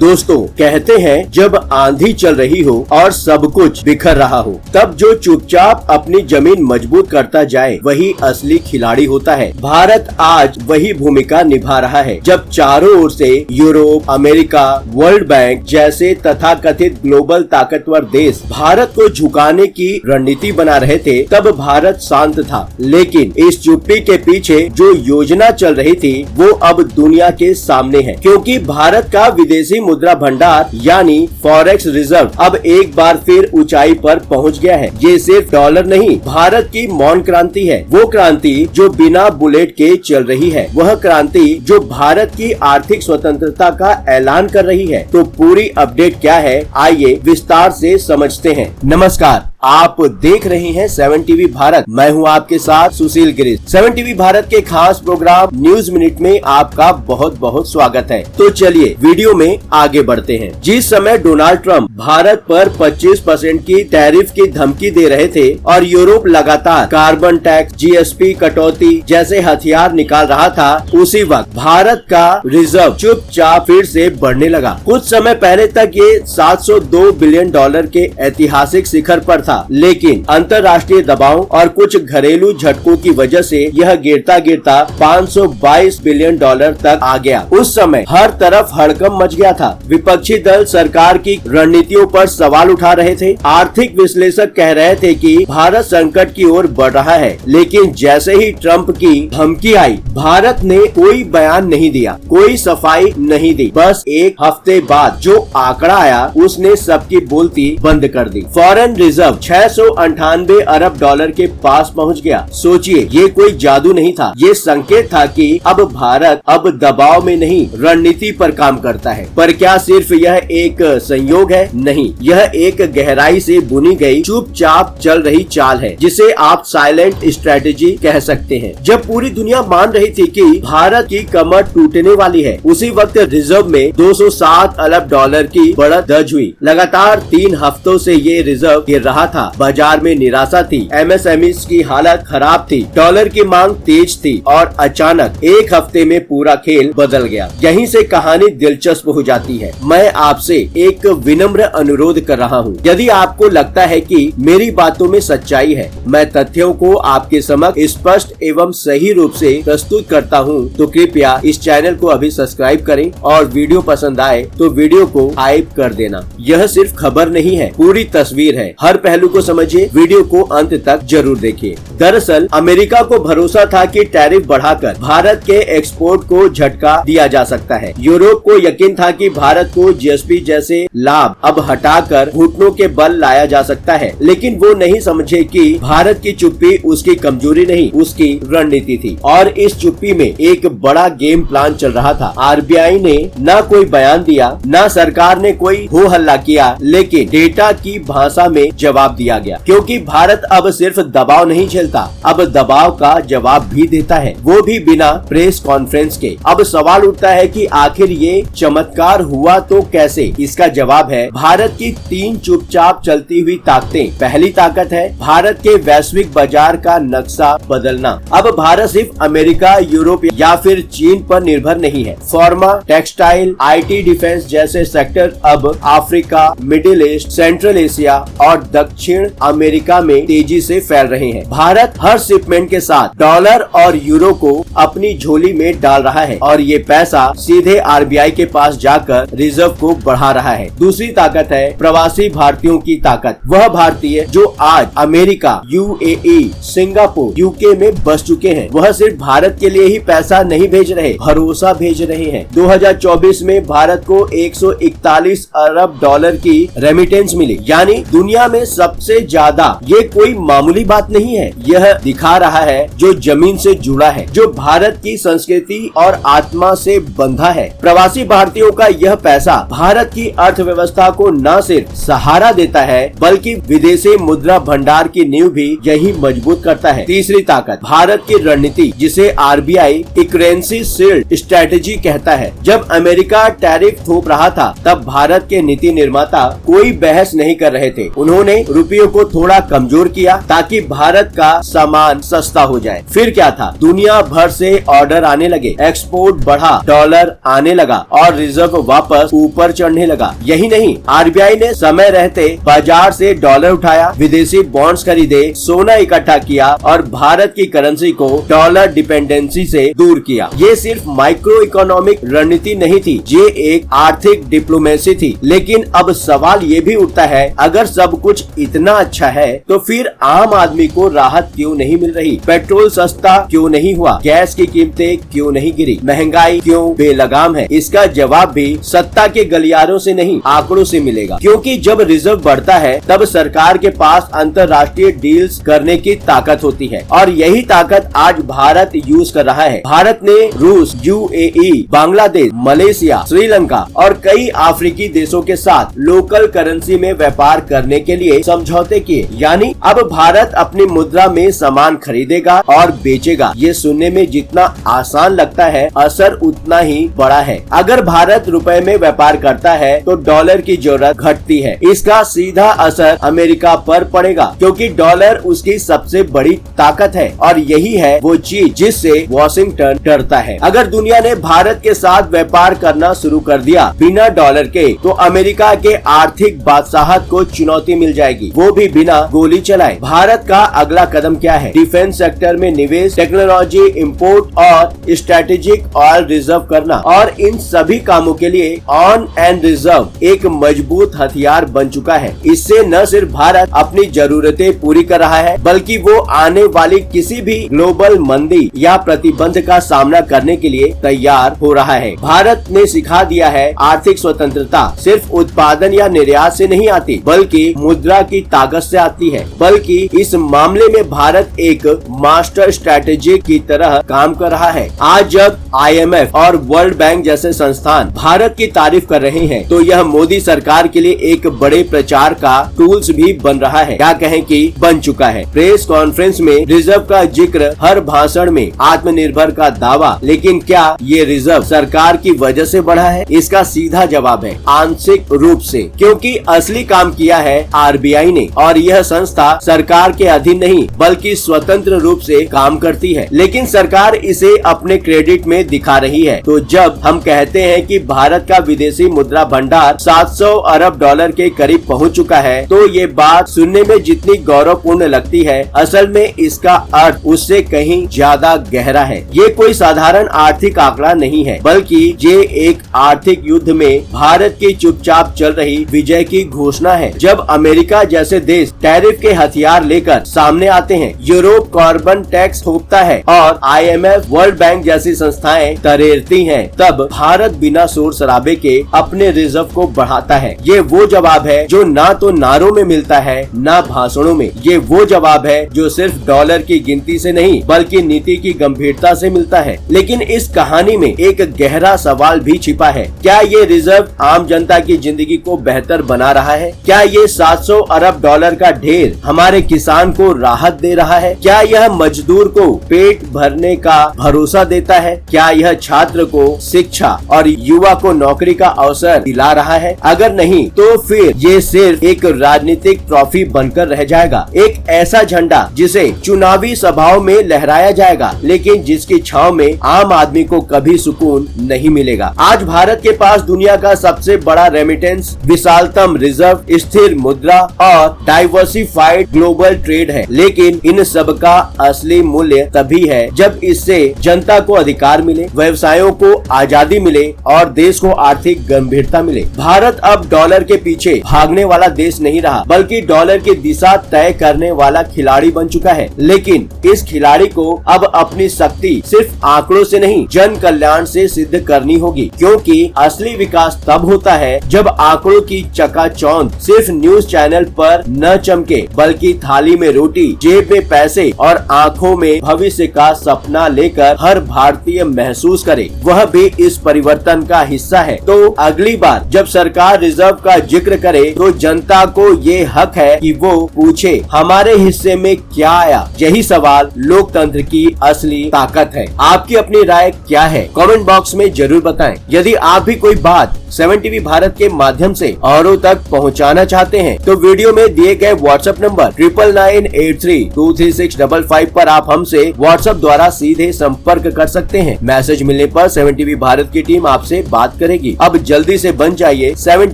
दोस्तों, कहते हैं जब आंधी चल रही हो और सब कुछ बिखर रहा हो, तब जो चुपचाप अपनी जमीन मजबूत करता जाए वही असली खिलाड़ी होता है। भारत आज वही भूमिका निभा रहा है। जब चारों ओर से यूरोप, अमेरिका, वर्ल्ड बैंक जैसे तथाकथित ग्लोबल ताकतवर देश भारत को झुकाने की रणनीति बना रहे थे, तब भारत शांत था। लेकिन इस चुप्पी के पीछे जो योजना चल रही थी वो अब दुनिया के सामने है, क्योंकि भारत का विदेशी मुद्रा भंडार यानी फॉरेक्स रिजर्व अब एक बार फिर ऊंचाई पर पहुंच गया है। ये सिर्फ डॉलर नहीं, भारत की मौन क्रांति है। वो क्रांति जो बिना बुलेट के चल रही है, वह क्रांति जो भारत की आर्थिक स्वतंत्रता का ऐलान कर रही है। तो पूरी अपडेट क्या है, आइए विस्तार से समझते हैं। नमस्कार, आप देख रहे हैं 7 टीवी भारत। मैं हूं आपके साथ सुशील गिरीश। 7 टीवी भारत के खास प्रोग्राम न्यूज मिनट में आपका बहुत बहुत स्वागत है। तो चलिए वीडियो में आगे बढ़ते हैं। जिस समय डोनाल्ड ट्रंप भारत पर 25% की टैरिफ की धमकी दे रहे थे और यूरोप लगातार कार्बन टैक्स, जीएसपी कटौती जैसे हथियार निकाल रहा था, उसी वक्त भारत का रिजर्व चुपचाप फिर से बढ़ने लगा। कुछ समय पहले तक ये 702 बिलियन डॉलर के ऐतिहासिक शिखर पर था, लेकिन अंतर्राष्ट्रीय दबाव और कुछ घरेलू झटकों की वजह से यह गिरता गिरता 522 बिलियन डॉलर तक आ गया। उस समय हर तरफ हड़कंप मच गया था। विपक्षी दल सरकार की रणनीतियों पर सवाल उठा रहे थे। आर्थिक विश्लेषक कह रहे थे कि भारत संकट की ओर बढ़ रहा है, लेकिन जैसे ही ट्रंप की धमकी आई, भारत ने कोई बयान नहीं दिया, कोई सफाई नहीं दी। बस एक हफ्ते बाद जो आंकड़ा आया उसने सबकी बोलती बंद कर दी। फॉरेन रिजर्व 698 अरब डॉलर के पास पहुंच गया। सोचिए, ये कोई जादू नहीं था, ये संकेत था कि अब भारत अब दबाव में नहीं, रणनीति पर काम करता है। पर क्या सिर्फ यह एक संयोग है? नहीं, यह एक गहराई से बुनी गई चुपचाप चल रही चाल है, जिसे आप साइलेंट स्ट्रेटेजी कह सकते हैं। जब पूरी दुनिया मान रही थी कि भारत की कमर टूटने वाली है, उसी वक्त रिजर्व में 207 अरब डॉलर की बढ़त दर्ज हुई। लगातार 3 हफ्तों से ये रिजर्व गिर रहा था। बाजार में निराशा थी, एमएसएमई की हालत खराब थी, डॉलर की मांग तेज थी और अचानक एक हफ्ते में पूरा खेल बदल गया। यहीं से कहानी दिलचस्प हो जाती है। मैं आपसे एक विनम्र अनुरोध कर रहा हूँ, यदि आपको लगता है कि मेरी बातों में सच्चाई है, मैं तथ्यों को आपके समक्ष स्पष्ट एवं सही रूप से प्रस्तुत करता हूँ, तो कृपया इस चैनल को अभी सब्सक्राइब करें और वीडियो पसंद आए तो वीडियो को हाइप कर देना। यह सिर्फ खबर नहीं है, पूरी तस्वीर है। हर पहलू को समझिए, वीडियो को अंत तक जरूर देखिए। दरअसल अमेरिका को भरोसा था कि टैरिफ बढ़ाकर भारत के एक्सपोर्ट को झटका दिया जा सकता है। यूरोप को यकीन था कि भारत को जीएसपी जैसे लाभ अब हटाकर घुटनों के बल लाया जा सकता है, लेकिन वो नहीं समझे कि भारत की चुप्पी उसकी कमजोरी नहीं, उसकी रणनीति थी। और इस चुप्पी में एक बड़ा गेम प्लान चल रहा था। आरबीआई ने न कोई बयान दिया, न सरकार ने कोई हो हल्ला किया, लेकिन डेटा की भाषा में जवाब दिया गया। क्योंकि भारत अब सिर्फ दबाव नहीं झेलता, अब दबाव का जवाब भी देता है, वो भी बिना प्रेस कॉन्फ्रेंस के। अब सवाल उठता है कि आखिर ये चमत्कार हुआ तो कैसे? इसका जवाब है भारत की 3 चुपचाप चलती हुई ताकतें। पहली ताकत है भारत के वैश्विक बाजार का नक्शा बदलना। अब भारत सिर्फ अमेरिका, यूरोप या फिर चीन पर निर्भर नहीं है। फार्मा, टेक्सटाइल, आईटी, डिफेंस जैसे सेक्टर अब Africa, middle east, central Asia और दक्षिण अमेरिका में तेजी से फैल रहे हैं। भारत हर शिपमेंट के साथ डॉलर और यूरो को अपनी झोली में डाल रहा है और ये पैसा सीधे आरबीआई के पास जाकर रिजर्व को बढ़ा रहा है। दूसरी ताकत है प्रवासी भारतीयों की ताकत। वह भारतीय जो आज अमेरिका, यूएई, सिंगापुर, यूके में बस चुके हैं, वह सिर्फ भारत के लिए ही पैसा नहीं भेज रहे, भरोसा भेज रहे हैं। 2024 में भारत को 141 अरब डॉलर की रेमिटेंस मिली, यानी दुनिया में सबसे ज्यादा। ये कोई मामूली बात नहीं है, यह दिखा रहा है जो जमीन से जुड़ा है, जो भारत की संस्कृति और आत्मा से बंधा है। प्रवासी भारतीयों का यह पैसा भारत की अर्थव्यवस्था को न सिर्फ सहारा देता है, बल्कि विदेशी मुद्रा भंडार की नींव भी यही मजबूत करता है। तीसरी ताकत भारत की रणनीति, जिसे आरबीआई करेंसी शील्ड स्ट्रेटेजी कहता है। जब अमेरिका टैरिफ थोप रहा था, तब भारत के नीति निर्माता कोई बहस नहीं कर रहे थे। उन्होंने रुपयों को थोड़ा कमजोर किया ताकि भारत का सामान सस्ता हो जाए। फिर क्या था, दुनिया भर से ऑर्डर आने लगे, एक्सपोर्ट बढ़ा, डॉलर आने लगा और रिजर्व वापस ऊपर चढ़ने लगा। यही नहीं, आरबीआई ने समय रहते बाजार से डॉलर उठाया, विदेशी बॉन्ड्स खरीदे, सोना इकट्ठा किया और भारत की करेंसी को डॉलर डिपेंडेंसी से दूर किया। ये सिर्फ माइक्रो इकोनॉमिक रणनीति नहीं थी, ये एक आर्थिक डिप्लोमेसी थी। लेकिन अब सवाल ये भी उठता है, अगर सब कुछ इतना अच्छा है तो फिर आम आदमी को राहत क्यों नहीं मिल रही? पेट्रोल सस्ता क्यों नहीं हुआ? गैस की कीमतें क्यों नहीं गिरी? महंगाई क्यों बेलगाम है? इसका जवाब भी सत्ता के गलियारों से नहीं, आंकड़ों से मिलेगा। क्योंकि जब रिजर्व बढ़ता है तब सरकार के पास अंतर्राष्ट्रीय डील्स करने की ताकत होती है और यही ताकत आज भारत यूज कर रहा है। भारत ने रूस, यूएई, बांग्लादेश, मलेशिया, श्रीलंका और कई अफ्रीकी देशों के साथ लोकल करेंसी में व्यापार करने के लिए समझौते किए। यानी अब भारत अपनी मुद्रा में सामान खरीदेगा और बेचेगा। ये सुनने में जितना आसान लगता है, असर उतना ही बड़ा है। अगर भारत रुपए में व्यापार करता है तो डॉलर की जरूरत घटती है। इसका सीधा असर अमेरिका पर पड़ेगा क्योंकि डॉलर उसकी सबसे बड़ी ताकत है और यही है वो चीज जिससे वॉशिंगटन डरता है। अगर दुनिया ने भारत के साथ व्यापार करना शुरू कर दिया बिना डॉलर के तो अमेरिका के आर्थिक बादशाहत को चुनौती मिल जाएगी, वो भी बिना गोली चलाए। भारत का अगला कदम क्या है? डिफेंस सेक्टर में निवेश, टेक्नोलॉजी, इंपोर्ट और स्ट्रेटेजिक ऑयल रिजर्व करना और इन सभी कामों के लिए ऑन एंड रिजर्व एक मजबूत हथियार बन चुका है। इससे न सिर्फ भारत अपनी जरूरतें पूरी कर रहा है बल्कि वो आने वाली किसी भी ग्लोबल मंदी या प्रतिबंध का सामना करने के लिए तैयार हो रहा है। भारत ने सिखा दिया है आर्थिक स्वतंत्रता सिर्फ उत्पादन या निर्यात से नहीं आती बल्कि मुद्रा की ताकत से आती है। बल्कि इस मामले में भारत एक मास्टर स्ट्रैटेजी की तरह काम कर रहा है। आज जब IMF और वर्ल्ड बैंक जैसे संस्थान भारत की तारीफ कर रहे हैं तो यह मोदी सरकार के लिए एक बड़े प्रचार का टूल्स भी बन रहा है। क्या कहें कि बन चुका है। प्रेस कॉन्फ्रेंस में रिजर्व का जिक्र, हर भाषण में आत्मनिर्भर का दावा, लेकिन क्या ये रिजर्व सरकार की वजह से बढ़ा है? इसका सीधा जवाब है आंशिक रूप से, क्योंकि असली काम किया है आरबीआई ने और यह संस्था सरकार के अधीन नहीं बल्कि स्वतंत्र रूप से काम करती है। लेकिन सरकार इसे अपने क्रेडिट में दिखा रही है। तो जब हम कहते हैं कि भारत का विदेशी मुद्रा भंडार 700 अरब डॉलर के करीब पहुंच चुका है तो ये बात सुनने में जितनी गौरवपूर्ण लगती है, असल में इसका अर्थ उससे कहीं ज्यादा गहरा है। ये कोई साधारण आर्थिक आंकड़ा नहीं है बल्कि ये एक आर्थिक युद्ध में भारत की चुपचाप चल रही विजय की घोषणा है। जब अमेरिका जैसे देश टैरिफ के हथियार लेकर सामने आते हैं, यूरोप कार्बन टैक्स थोपता है और IMF, वर्ल्ड बैंक जैसी संस्थाएं तरेरती हैं, तब भारत बिना शोर शराबे के अपने रिजर्व को बढ़ाता है। ये वो जवाब है जो ना तो नारों में मिलता है ना भाषणों में। ये वो जवाब है जो सिर्फ डॉलर की गिनती से नहीं बल्कि नीति की गंभीरता से मिलता है। लेकिन इस कहानी में एक गहरा सवाल भी छिपा है। क्या ये रिजर्व आम जनता की जिंदगी को बेहतर बना रहा है? क्या ये 700 अरब डॉलर का ढेर हमारे किसान को राहत दे रहा है? क्या यह मजदूर को पेट भरने का भरोसा देता है? क्या यह छात्र को शिक्षा और युवा को नौकरी का अवसर दिला रहा है? अगर नहीं तो फिर ये सिर्फ एक राजनीतिक ट्रॉफी बनकर रह जाएगा, एक ऐसा झंडा जिसे चुनावी सभाओं में लहराया जाएगा लेकिन जिसकी छांव में आम आदमी को कभी सुकून नहीं मिलेगा। आज भारत के पास दुनिया का सबसे बड़ा रेमिटेंस, विशालतम रिजर्व, स्थिर मुद्रा और डाइवर्सिफाइड ग्लोबल ट्रेड है। लेकिन इन सब का असली मूल्य तभी है जब इससे जनता को अधिकार मिले, व्यवसायों को आजादी मिले और देश को आर्थिक गंभीरता मिले। भारत अब डॉलर के पीछे भागने वाला देश नहीं रहा बल्कि डॉलर की दिशा तय करने वाला खिलाड़ी बन चुका है। लेकिन इस खिलाड़ी को अब अपनी शक्ति सिर्फ आंकड़ों से नहीं, जन कल्याण से सिद्ध करनी होगी, क्योंकि असली विकास तब होता है जब आंकड़ों की चकाचौंध सिर्फ न्यूज चैनल पर न चमके बल्कि थाली में रोटी, जेब में पैसे और आंखों में भविष्य का सपना लेकर हर भारतीय महसूस करे वह भी इस परिवर्तन का हिस्सा है। तो अगली बार जब सरकार रिजर्व का जिक्र करे तो जनता को ये हक है कि वो पूछे हमारे हिस्से में क्या आया। यही सवाल लोकतंत्र की असली ताकत है। आपकी अपनी राय क्या है? कमेंट बॉक्स में जरूर बताएं। यदि आप भी कोई बात 7 टीवी भारत के माध्यम से औरों तक पहुंचाना चाहते हैं तो वीडियो वीडियो में दिए गए व्हाट्सएप नंबर 9998323655 पर आप हमसे व्हाट्सएप द्वारा सीधे संपर्क कर सकते हैं। मैसेज मिलने पर 7 टीवी भारत की टीम आपसे बात करेगी। अब जल्दी से बन जाइए 7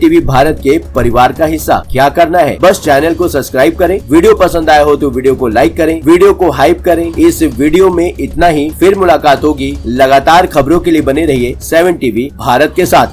टीवी भारत के परिवार का हिस्सा। क्या करना है, बस चैनल को सब्सक्राइब करें, वीडियो पसंद आया हो तो वीडियो को लाइक करें, वीडियो को हाइप करें। इस वीडियो में इतना ही, फिर मुलाकात होगी। लगातार खबरों के लिए बने रहिए 7 टीवी भारत के साथ।